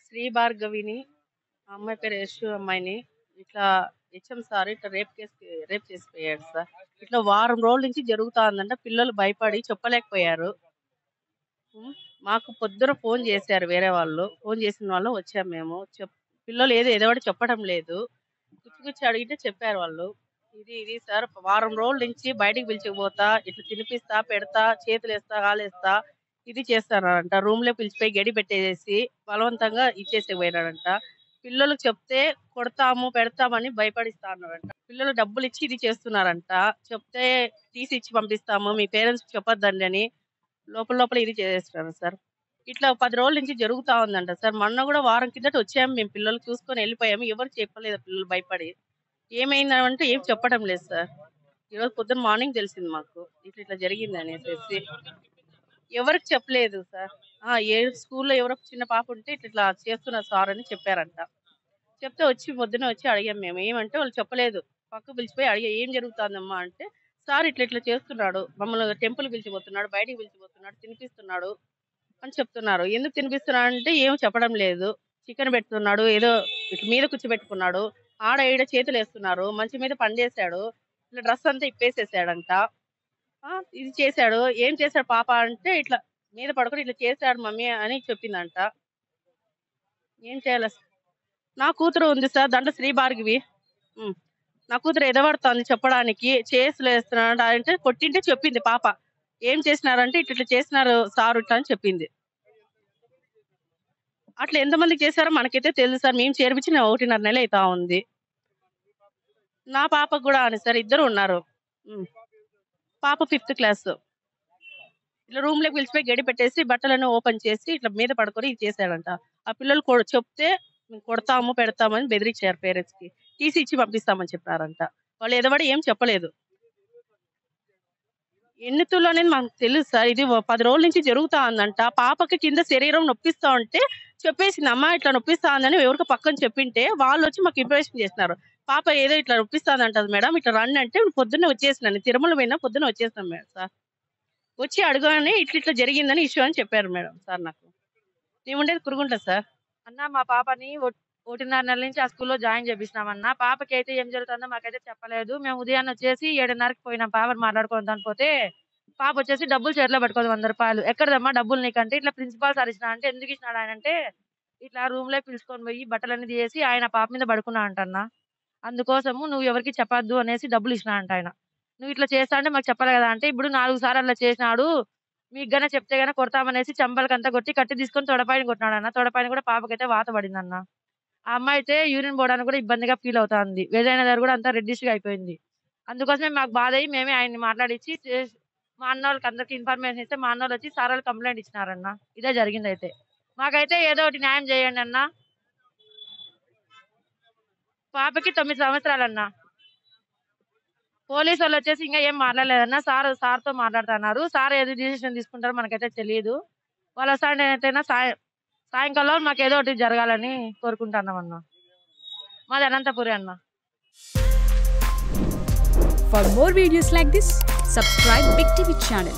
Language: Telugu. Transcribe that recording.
శ్రీ భార్గవిని ఆ అమ్మాయి పేరు యశు అమ్మాయిని ఇట్లా హెచ్ఎం సార్ ఇట్లా రేప్ చేసిపోయాడు సార్. ఇట్లా వారం రోజుల నుంచి జరుగుతాందంట. పిల్లలు భయపడి చెప్పలేకపోయారు. మాకు పొద్దున ఫోన్ చేశారు వేరే వాళ్ళు. ఫోన్ చేసిన వాళ్ళు వచ్చాం మేము. పిల్లలు ఏదో చెప్పడం లేదు. గుచ్చి అడిగితే చెప్పారు వాళ్ళు. ఇది సార్ వారం రోజుల నుంచి బయటికి పిలిచిపోతా, ఇట్లా తినిపిస్తా, పెడతా, చేతులేస్తా, కాలేస్తా ఇది చేస్తానంట. రూమ్ లో పిలిచిపోయి గడి పెట్టేసి బలవంతంగా ఇచ్చేసి పోయినాడంట. పిల్లలకు చెప్తే కొడతాము పెడతామని భయపడిస్తా అన్నారంట. పిల్లలు డబ్బులు ఇచ్చి ఇది చేస్తున్నారంట. చెప్తే తీసి ఇచ్చి పంపిస్తాము, మీ పేరెంట్స్ చెప్పొద్దండి అని లోపల ఇది చేస్తున్నారు సార్. ఇట్లా 10 రోజుల నుంచి జరుగుతా ఉందంట సార్. మొన్న కూడా వారం కిందట వచ్చాము మేము, పిల్లలు చూసుకొని వెళ్ళిపోయాము. ఎవరు చెప్పలేదు, పిల్లలు భయపడి. ఏమైందంటే ఏం చెప్పడం లేదు సార్. ఈరోజు పొద్దున్న మార్నింగ్ తెలిసింది మాకు ఇట్లా జరిగింది అనేసి. ఎవరికి చెప్పలేదు సార్. ఏ స్కూల్లో ఎవరో చిన్న పాప ఉంటే ఇట్లా చేస్తున్నారు సార్ అని చెప్పారంట. చెప్తే పొద్దున వచ్చి అడిగాం మేము. ఏమంటే వాళ్ళు చెప్పలేదు. పక్కకు పిలిచిపోయి అడిగా ఏం జరుగుతుందమ్మా అంటే, సార్ ఇట్లా చేస్తున్నాడు, మమ్మల్ని టెంపుల్ పిలిచిపోతున్నాడు, బయటికి పిలిచిపోతున్నాడు, తినిపిస్తున్నాడు అని చెప్తున్నారు. ఎందుకు తినిపిస్తున్నాడు అంటే ఏం చెప్పడం లేదు. చికెన్ పెడుతున్నాడు, ఏదో ఇట్లా మీద కూర్చోబెట్టుకున్నాడు, ఆడ ఈడ చేతులు వేస్తున్నారు, మంచి మీద పండేశాడు, ఇట్లా డ్రెస్ అంతా ఇప్పేసేసాడంట. ఇది చేశాడు. ఏం చేశాడు పాప అంటే ఇట్లా మీద పడుకొని ఇట్లా చేశాడు మమ్మీ అని చెప్పిందంట. ఏం చేయాలి? నా కూతురు ఉంది సార్, దాంట్లో శ్రీ భార్గవి. నా కూతురు ఎదవడుతుంది చెప్పడానికి. చేసులు వేస్తున్నాడు అంటే కొట్టింటే చెప్పింది పాప. ఏం చేసినారంటే ఇట్లా చేసినారు సార్ ఇట్లా అని చెప్పింది. అట్లా ఎంతమందికి చేశారో మనకైతే తెలుసు సార్. మేము చేర్పించిన 1.5 నెల అవుతా ఉంది. నా పాపకు కూడా అని సార్, ఇద్దరు ఉన్నారు. పాప 5th క్లాస్. ఇట్లా రూమ్ లోకి పిలిచిపోయి గడి పెట్టేసి బట్టలను ఓపెన్ చేసి ఇట్లా మీద పడుకొని ఇది చేశాడంట. ఆ పిల్లలు చెప్తే కొడతాము పెడతామని బెదిరించారు. పేరెంట్స్ కి తీసి ఇచ్చి పంపిస్తామని చెప్పారంట. వాళ్ళు ఎదవడి ఏం చెప్పలేదు. ఎన్నితులు అనేది మాకు తెలుసు సార్. ఇది 10 రోజుల నుంచి జరుగుతా ఉందంట. పాపకి కింద శరీరం నొప్పిస్తా ఉంటే చెప్పేసింది, అమ్మ ఇట్లా నొప్పిస్తా ఉందని ఎవరికి పక్కన చెప్పింటే వాళ్ళు వచ్చి మాకు ఇన్ఫర్మేషన్ చేస్తున్నారు. పాప ఏదో ఇట్లా నొప్పిస్తాదంటది మేడం, ఇట్లా రండి అంటే పొద్దున్న వచ్చేసినాను. తిరుమల పోయినా పొద్దున్న వచ్చేసినాం మేడం సార్. వచ్చి అడగానే ఇట్లా జరిగిందని ఇష్యూ అని చెప్పారు మేడం సార్. నాకు మేము ఉండేది కురుగుంట సార్. అన్న మా పాపని 1.5 నెలల నుంచి ఆ స్కూల్లో జాయిన్ చేపిస్తున్నామన్నా. పాపకి అయితే ఏం జరుగుతుందో మాకైతే చెప్పలేదు. మేము ఉదయాన్నే వచ్చేసి 7:30కి పోయినాం పాపని మాట్లాడుకుందాం పోతే, పాప వచ్చేసి డబ్బులు చేతిలో పట్టుకోదు 100 రూపాయలు. ఎక్కడదమ్మా డబ్బులు నీకంటే, ఇట్లా ప్రిన్సిపాల్ సార్ ఇచ్చినా అంటే, ఎందుకు ఇచ్చినాడు ఆయన అంటే, ఇట్లా రూమ్ లో పిలుచుకొని పోయి బట్టలన్నీ తీసి ఆయన పాప మీద పడుకున్నా అంటన్నా, అందుకోసము నువ్వు ఎవరికి చెప్పద్దు అనేసి డబ్బులు ఇచ్చినా అంట ఆయన. నువ్వు ఇట్లా చేస్తా అంటే మాకు చెప్పాలి కదా అంటే, ఇప్పుడు 4 సార్లు అట్లా చేసినాడు, మీకు గన చెప్తే గన కొడతామనేసి చంపలకంతా కొట్టి కట్టి తీసుకొని తొడపైన కొట్టినాడు అన్న. తొడపైన కూడా పాపకైతే వాత పడింది అన్న. ఆ అమ్మాయి అయితే యూరిన్ పోవడానికి కూడా ఇబ్బందిగా ఫీల్ అవుతుంది. వేదైన దగ్గర కూడా అంతా రెడ్డిష్ గా అయిపోయింది. అందుకోసమే మాకు బాధ అయ్యి మేమే ఆయన్ని మాట్లాడించి మా అన్న వాళ్ళకి అందరికి ఇన్ఫర్మేషన్ ఇస్తే మా అన్న వాళ్ళు వచ్చి సార్ వాళ్ళు కంప్లైంట్ ఇచ్చినారన్న. ఇదే జరిగింది. అయితే మాకైతే ఏదో ఒకటి న్యాయం చేయండి అన్న. పాపకి 9 సంవత్సరాలన్నా. పోలీసు వాళ్ళు వచ్చేసి ఇంకా ఏం మాట్లాడలేదన్న. సార్తో మాట్లాడుతున్నారు. సార్ ఏది డిసిషన్ తీసుకుంటారో మనకైతే తెలియదు. వాళ్ళు వస్తాంటేనైతేనా సాయంకాలం మాకు ఏదో ఒకటి జరగాలని కోరుకుంటున్నాం అన్న. మాది అనంతపురి అన్న. For more videos like this, subscribe Big TV channel.